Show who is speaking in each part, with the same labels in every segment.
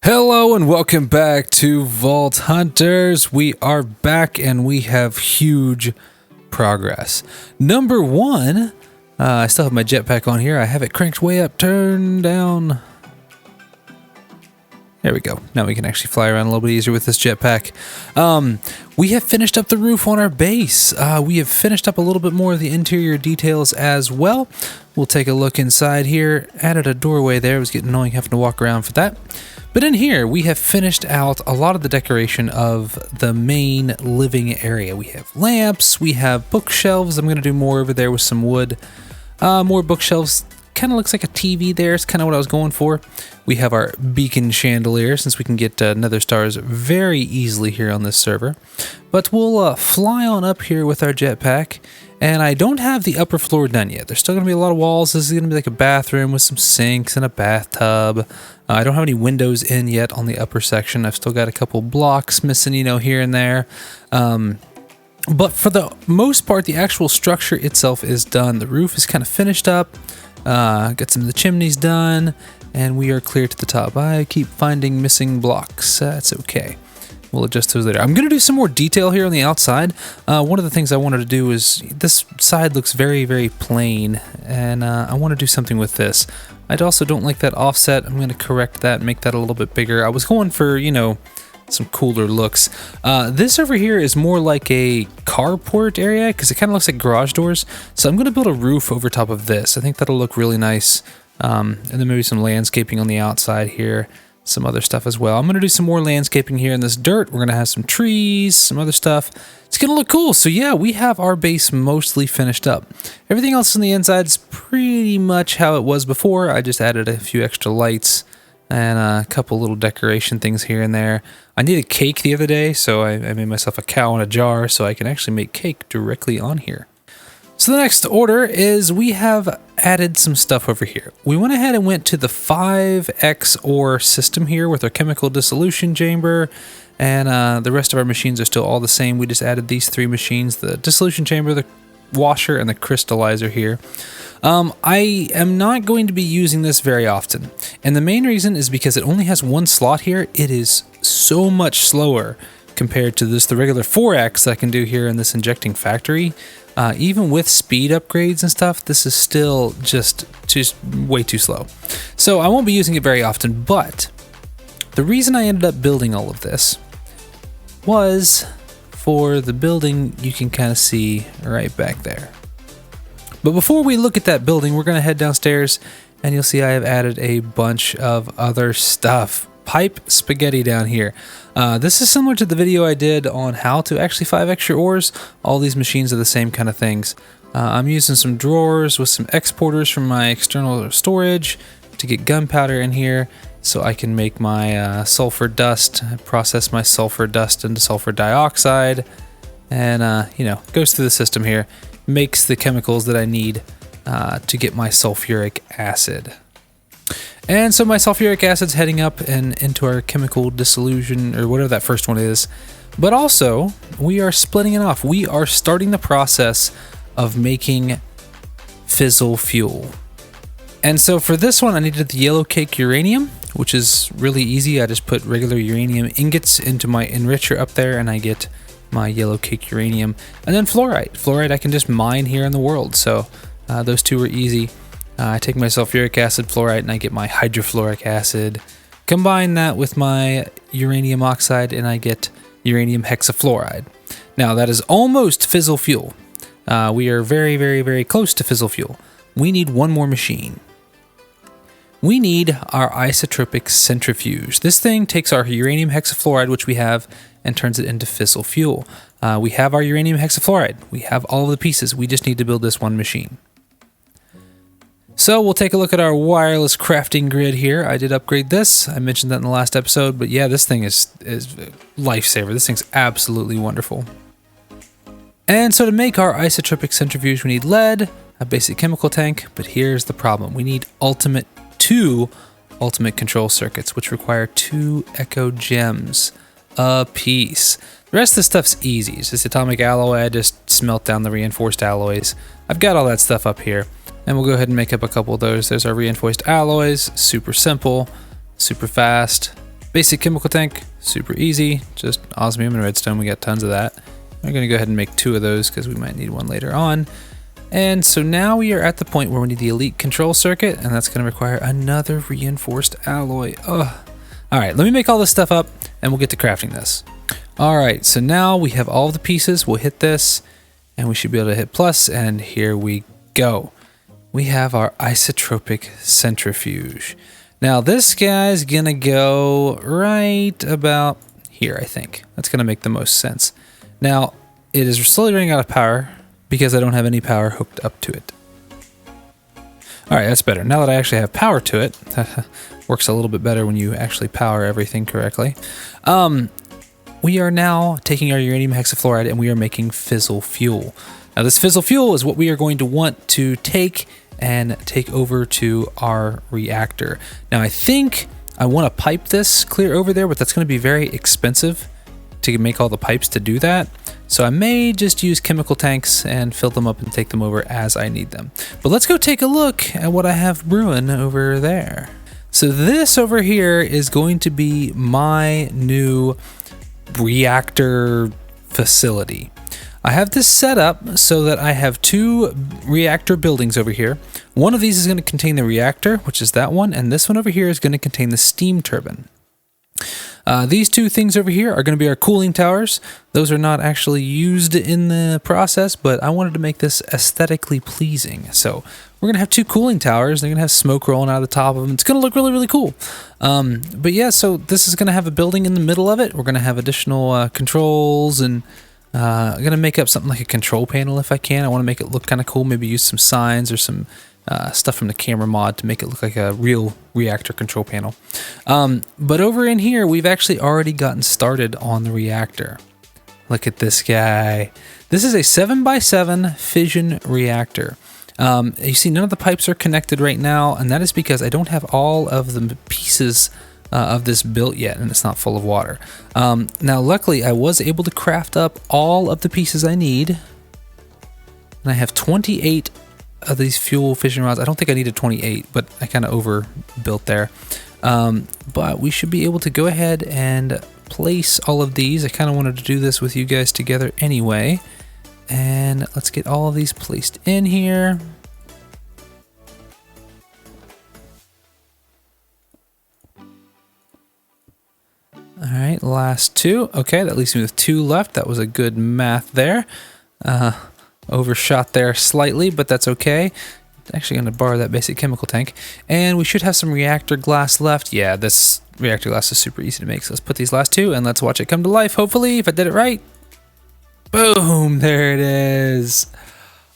Speaker 1: Hello and welcome back to Vault Hunters. We are back and we have huge progress. Number one, I still have my jetpack on here. I have it cranked way up, turned down. There we go. Now we can actually fly around a little bit easier with this jetpack. We have finished up the roof on our base. We have finished up a little bit more of the interior details as well. We'll take a look inside here. Added a doorway there. It was getting annoying having to walk around for that. But in here, we have finished out a lot of the decoration of the main living area. We have lamps, we have bookshelves. I'm going to do more over there with some wood. More bookshelves. Kind of looks like a TV there. It's kind of what I was going for. We have our beacon chandelier, since we can get nether stars very easily here on this server. But we'll fly on up here with our jetpack. And I don't have the upper floor done yet. There's still going to be a lot of walls. This is going to be like a bathroom with some sinks and a bathtub. I don't have any windows in yet on the upper section. I've still got a couple blocks missing, here and there. But for the most part, the actual structure itself is done. The roof is kind of finished up. Got some of the chimneys done. And we are clear to the top. I keep finding missing blocks. That's okay. We'll adjust those later. I'm going to do some more detail here on the outside. One of the things I wanted to do is, this side looks very, very plain, and I want to do something with this. I also don't like that offset. I'm going to correct that and make that a little bit bigger. I was going for, some cooler looks. This over here is more like a carport area because it kind of looks like garage doors. So I'm going to build a roof over top of this. I think that'll look really nice. And then maybe some landscaping on the outside here. Some other stuff as well. I'm going to do some more landscaping here in this dirt. We're going to have some trees, some other stuff. It's going to look cool. So yeah, we have our base mostly finished up. Everything else on the inside is pretty much how it was before. I just added a few extra lights and a couple little decoration things here and there. I needed cake the other day, so I made myself a cow in a jar so I can actually make cake directly on here. So the next order is we have added some stuff over here. We went ahead and went to the 5X ore system here with our chemical dissolution chamber, and the rest of our machines are still all the same. We just added these three machines, the dissolution chamber, the washer, and the crystallizer here. I am not going to be using this very often, and the main reason is because it only has one slot here. It is so much slower compared to the regular 4X that I can do here in this injecting factory. Even with speed upgrades and stuff, this is still just way too slow. So I won't be using it very often, but the reason I ended up building all of this was for the building you can kind of see right back there. But before we look at that building, we're going to head downstairs and you'll see I have added a bunch of other stuff. Pipe spaghetti down here. This is similar to the video I did on how to actually 5X your ores. All these machines are the same kind of things. I'm using some drawers with some exporters from my external storage to get gunpowder in here so I can make my sulfur dust, process my sulfur dust into sulfur dioxide, and goes through the system here, makes the chemicals that I need to get my sulfuric acid. And so my sulfuric acid's heading up and into our chemical dissolution, or whatever that first one is. But also, we are splitting it off. We are starting the process of making fissile fuel. And so for this one, I needed the yellow cake uranium, which is really easy. I just put regular uranium ingots into my enricher up there, and I get my yellow cake uranium. And then fluorite. Fluorite I can just mine here in the world. So those two were easy. I take my sulfuric acid, fluorite, and I get my hydrofluoric acid. Combine that with my uranium oxide, and I get uranium hexafluoride. Now, that is almost fissile fuel. We are very, very, very close to fissile fuel. We need one more machine. We need our isotropic centrifuge. This thing takes our uranium hexafluoride, which we have, and turns it into fissile fuel. We have our uranium hexafluoride. We have all of the pieces. We just need to build this one machine. So we'll take a look at our wireless crafting grid here. I did upgrade this. I mentioned that in the last episode, but yeah, this thing is lifesaver. This thing's absolutely wonderful. And so to make our isotropic centrifuge, we need lead, a basic chemical tank, but here's the problem. We need two ultimate control circuits, which require 2 echo gems a piece. The rest of the stuff's easy. It's just atomic alloy. I just smelt down the reinforced alloys. I've got all that stuff up here. And we'll go ahead and make up a couple of those. There's our reinforced alloys, super simple, super fast. Basic chemical tank, super easy, just osmium and redstone, we got tons of that. We're gonna go ahead and make 2 of those because we might need one later on. And so now we are at the point where we need the elite control circuit, and that's gonna require another reinforced alloy. Ugh. All right, let me make all this stuff up and we'll get to crafting this. All right, so now we have all the pieces. We'll hit this and we should be able to hit plus, and here we go. We have our isotropic centrifuge. Now this guy's gonna go right about here, I think. That's gonna make the most sense. Now, it is slowly running out of power because I don't have any power hooked up to it. All right, that's better. Now that I actually have power to it, that works a little bit better when you actually power everything correctly. We are now taking our uranium hexafluoride and we are making fissile fuel. Now this fissile fuel is what we are going to want to take over to our reactor. Now I think I want to pipe this clear over there, but that's going to be very expensive to make all the pipes to do that. So I may just use chemical tanks and fill them up and take them over as I need them. But let's go take a look at what I have brewing over there. So this over here is going to be my new reactor facility. I have this set up so that I have 2 reactor buildings over here. One of these is going to contain the reactor, which is that one, and this one over here is going to contain the steam turbine. These 2 things over here are going to be our cooling towers. Those are not actually used in the process, but I wanted to make this aesthetically pleasing. So we're going to have 2 cooling towers. They're going to have smoke rolling out of the top of them. It's going to look really, really cool. But yeah, so this is going to have a building in the middle of it. We're going to have additional controls, and I'm going to make up something like a control panel if I can. I want to make it look kind of cool. Maybe use some signs or some stuff from the camera mod to make it look like a real reactor control panel. But over in here, we've actually already gotten started on the reactor. Look at this guy. This is a 7x7 fission reactor. You see none of the pipes are connected right now, and that is because I don't have all of the pieces of this built yet, and it's not full of water. Now luckily I was able to craft up all of the pieces I need, and I have 28 of these fuel fission rods. I don't think I needed 28, but I kind of overbuilt there. But we should be able to go ahead and place all of these. I kind of wanted to do this with you guys together anyway. And let's get all of these placed in here. All right, last 2. Okay, that leaves me with 2 left. That was a good math there. Overshot there slightly, but that's okay. Actually going to borrow that basic chemical tank. And we should have some reactor glass left. Yeah, this reactor glass is super easy to make. So let's put these last 2 and let's watch it come to life, hopefully, if I did it right. Boom, there it is.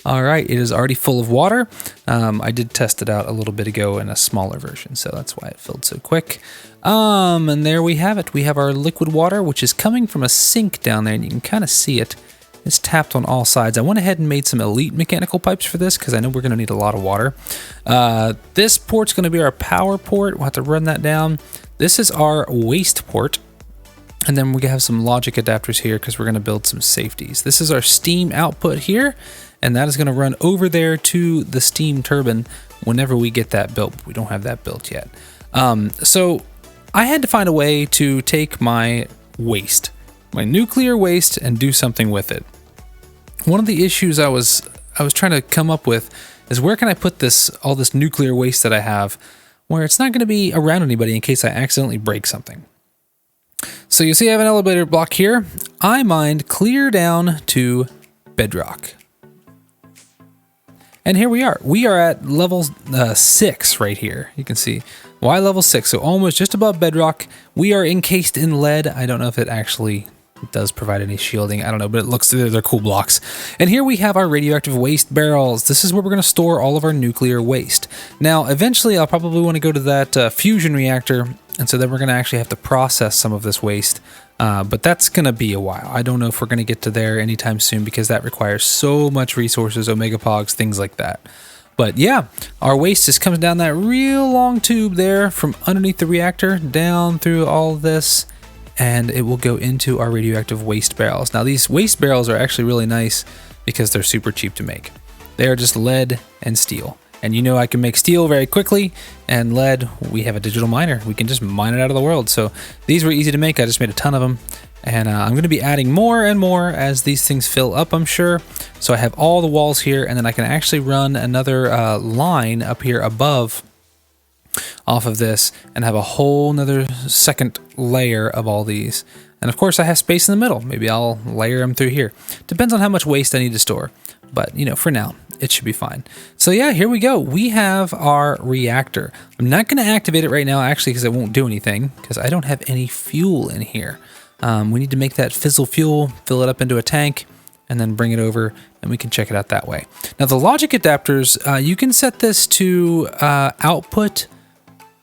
Speaker 1: All right, it is already full of water. I did test it out a little bit ago in a smaller version, so that's why it filled so quick. And there we have it. We have our liquid water, which is coming from a sink down there, and you can kind of see it. It's tapped on all sides. I went ahead and made some elite mechanical pipes for this because I know we're going to need a lot of water. This port's going to be our power port. We'll have to run that down. This is our waste port. And then we have some logic adapters here because we're going to build some safeties. This is our steam output here, and that is going to run over there to the steam turbine whenever we get that built. We don't have that built yet. So I had to find a way to take my waste, my nuclear waste, and do something with it. One of the issues I was trying to come up with is where can I put all this nuclear waste that I have where it's not going to be around anybody in case I accidentally break something. So you see I have an elevator block here. I mined clear down to bedrock. And here we are. We are at level 6 right here. You can see Y level 6, so almost just above bedrock. We are encased in lead. I don't know if it actually does provide any shielding. I don't know, but it looks, they're cool blocks. And here we have our radioactive waste barrels. This is where we're going to store all of our nuclear waste. Now, eventually, I'll probably want to go to that fusion reactor, and so then we're going to actually have to process some of this waste. But that's going to be a while. I don't know if we're going to get to there anytime soon because that requires so much resources, omega pogs, things like that. But yeah, our waste just comes down that real long tube there from underneath the reactor down through all of this, and it will go into our radioactive waste barrels. Now these waste barrels are actually really nice because they're super cheap to make. They are just lead and steel. And you know I can make steel very quickly, and lead, we have a digital miner. We can just mine it out of the world. So these were easy to make. I just made a ton of them. And I'm going to be adding more and more as these things fill up, I'm sure. So I have all the walls here, and then I can actually run another line up here above off of this and have a whole nother second layer of all these. And of course I have space in the middle. Maybe I'll layer them through here. Depends on how much waste I need to store. But, you know, for now, it should be fine. So yeah, here we go. We have our reactor. I'm not going to activate it right now, actually, because it won't do anything, because I don't have any fuel in here. We need to make that fizzle fuel, fill it up into a tank, and then bring it over, and we can check it out that way. Now, the logic adapters, you can set this to output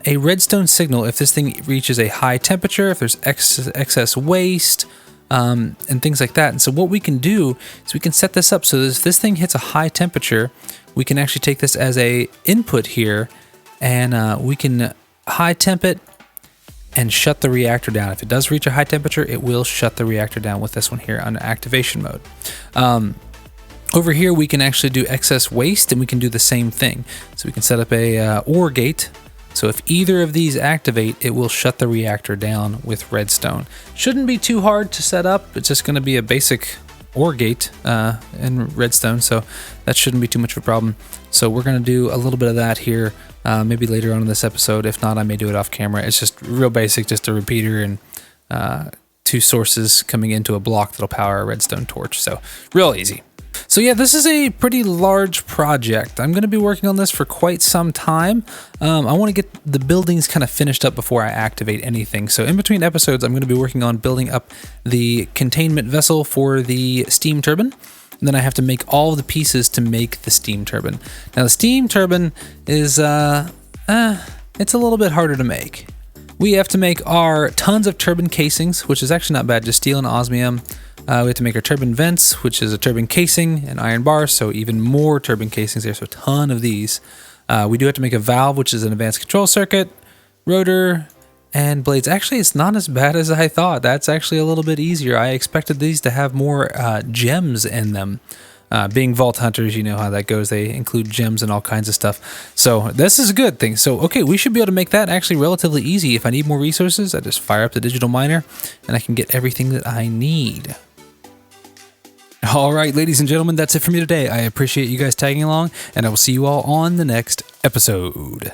Speaker 1: a redstone signal if this thing reaches a high temperature, if there's excess waste, and things like that. And so what we can do is we can set this up so that if this thing hits a high temperature, we can actually take this as a input here, and we can high temp it and shut the reactor down. If it does reach a high temperature, it will shut the reactor down with this one here on activation mode. Over here, we can actually do excess waste, and we can do the same thing. So we can set up a OR gate. So if either of these activate, it will shut the reactor down with redstone. Shouldn't be too hard to set up. It's just going to be a basic OR gate in redstone, so that shouldn't be too much of a problem. So we're going to do a little bit of that here, maybe later on in this episode. If not, I may do it off camera. It's just real basic, just a repeater and 2 sources coming into a block that'll power a redstone torch. So real easy. So yeah, this is a pretty large project. I'm going to be working on this for quite some time. I want to get the buildings kind of finished up before I activate anything. So in between episodes, I'm going to be working on building up the containment vessel for the steam turbine. And then I have to make all the pieces to make the steam turbine. Now the steam turbine is, it's a little bit harder to make. We have to make our tons of turbine casings, which is actually not bad, just steel and osmium. We have to make our turbine vents, which is a turbine casing and iron bars, so even more turbine casings there, so a ton of these. We do have to make a valve, which is an advanced control circuit, rotor, and blades. Actually, it's not as bad as I thought. That's actually a little bit easier. I expected these to have more gems in them. Being vault hunters, you know how that goes. They include gems and all kinds of stuff. So this is a good thing. So, okay, we should be able to make that actually relatively easy. If I need more resources, I just fire up the digital miner and I can get everything that I need. All right, ladies and gentlemen, that's it for me today. I appreciate you guys tagging along, and I will see you all on the next episode.